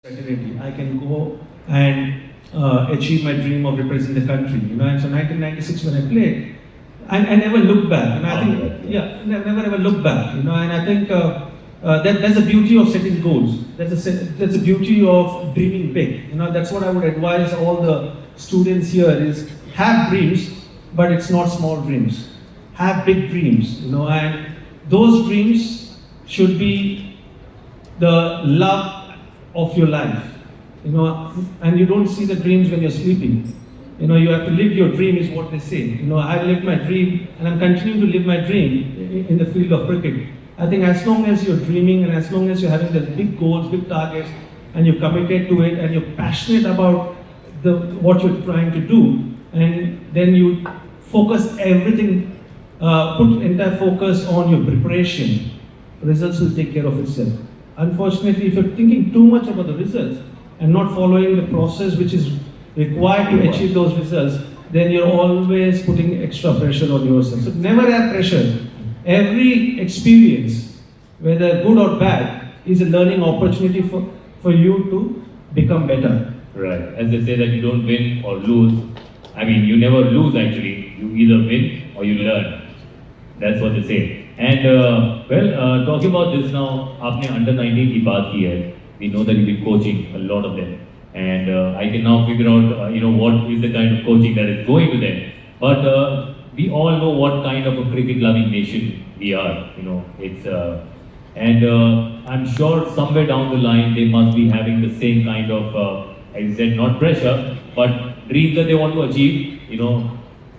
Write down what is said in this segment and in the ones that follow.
fraternity, I can go and achieve my dream of representing the country. And so 1996 when I played, I never looked back. I think, never ever looked back. And I think that's the beauty of setting goals. That's the beauty of dreaming big. That's what I would advise all the students here: is have dreams, but it's not small dreams. Have big dreams. And those dreams should be the love of your life, and you don't see the dreams when you're sleeping. You have to live your dream, is what they say. I lived my dream, and I'm continuing to live my dream in the field of cricket. I think as long as you're dreaming, and as long as you're having the big goals, big targets, and you're committed to it, and you're passionate about what you're trying to do, and then you focus everything, put entire focus on your preparation, results will take care of itself. Unfortunately, if you're thinking too much about the results and not following the process which is required to achieve those results, then you're always putting extra pressure on yourself. So never have pressure. Every experience, whether good or bad, is a learning opportunity for you to become better. Right. As they say that you don't win or lose. I mean, you never lose actually. You either win or you learn. That's what they say. And talking about this now, आपने under 19 की बात की है. We know that you've been coaching a lot of them, and I can now figure out what is the kind of coaching that is going to them. But we all know what kind of a cricket-loving nation we are. It's and I'm sure somewhere down the line they must be having the same kind of, as I said, not pressure, but dreams that they want to achieve.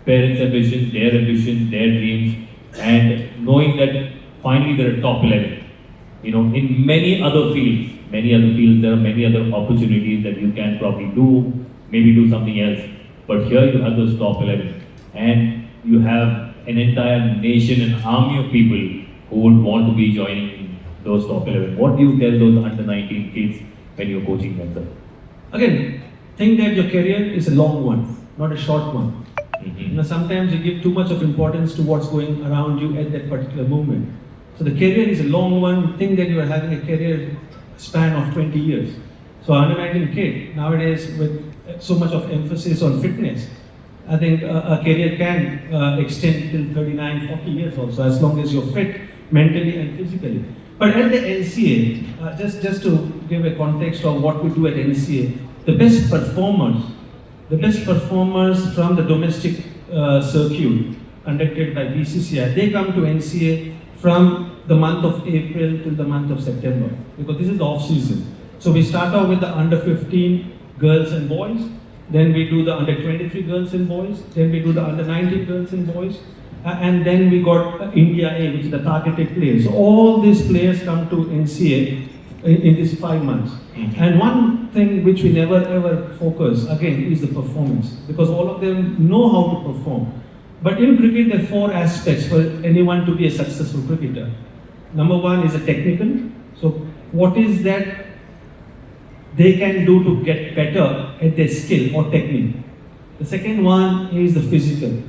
Parents' ambitions, their dreams. And knowing that finally they're top 11, in many other fields, there are many other opportunities that you can probably do, maybe do something else. But here you have those top 11, and you have an entire nation, an army of people who would want to be joining those top 11. What do you tell those under 19 kids when you're coaching them, sir? Again, think that your career is a long one, not a short one. Sometimes you give too much of importance to what's going around you at that particular moment. So the career is a long one. Think that you are having a career span of 20 years. So under 19 kid, nowadays with so much of emphasis on fitness, I think a career can extend till 39, 40 years also, as long as you're fit mentally and physically. But at the NCA, just to give a context of what we do at NCA, the best performers from the domestic circuit conducted by BCCI, they come to NCA from the month of April till the month of September, because this is the off season. So we start off with the under 15 girls and boys, then we do the under 23 girls and boys, then we do the under 19 girls and boys, and then we got India A, which is the targeted players. So all these players come to NCA in these 5 months. And one thing which we never ever focus again is the performance, because all of them know how to perform. But in cricket, there are 4 aspects for anyone to be a successful cricketer. Number 1 is a technical. So what is that they can do to get better at their skill or technique? The second one is the physical.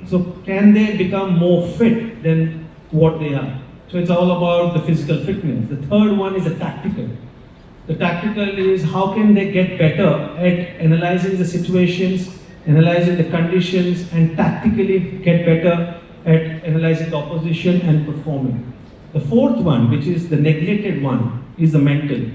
So can they become more fit than what they are? So it's all about the physical fitness. The third one is the tactical. The tactical is how can they get better at analyzing the situations, analyzing the conditions, and tactically get better at analyzing the opposition and performing. The fourth one, which is the neglected one, is the mental.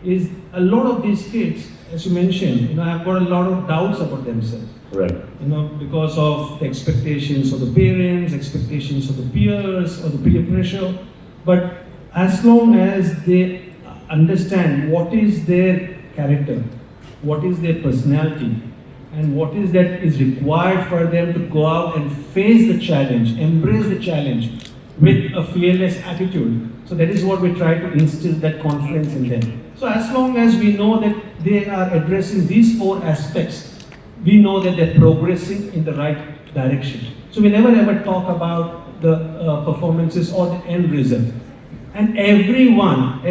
Is a lot of these kids, as you mentioned, have got a lot of doubts about themselves. Right. Because of the expectations of the parents, expectations of the peers, or the peer pressure. But as long as they understand what is their character, what is their personality, and what is that is required for them to go out and face the challenge, embrace the challenge with a fearless attitude. So that is what we try to instill, that confidence in them. So as long as we know that they are addressing these 4 aspects, we know that they're progressing in the right direction. So we never ever talk about the performances or the end result. And everyone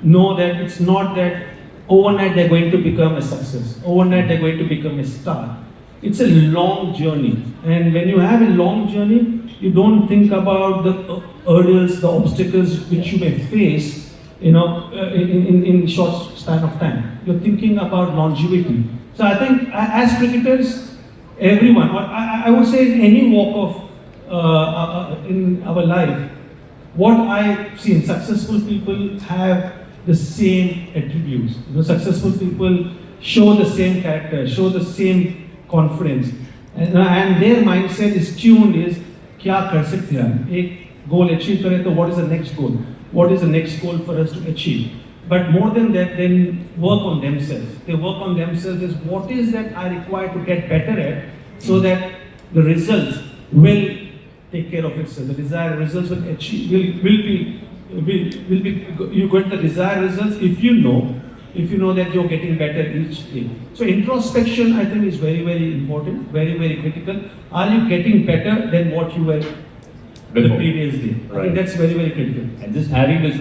know that it's not that overnight they're going to become a success. Overnight they're going to become a star. It's a long journey. And when you have a long journey, you don't think about the hurdles, the obstacles which you may face in short span of time. You're thinking about longevity. So I think as cricketers, everyone, or I would say in any walk of in our life, what I've seen, successful people have the same attributes. Successful people show the same character, show the same confidence, and their mindset is tuned is क्या कर सकते हैं हम एक goal achieve करें तो what is the next goal? What is the next goal for us to achieve? But more than that, then work on themselves. They work on themselves is what is that I require to get better at so that the results will take care of itself. The desired results will achieve, will be, you get the desired results if you know that you're getting better each day. So introspection, I think, is very, very important, very, very critical. Are you getting better than what you were the previous day? I think that's very, very critical. And just having this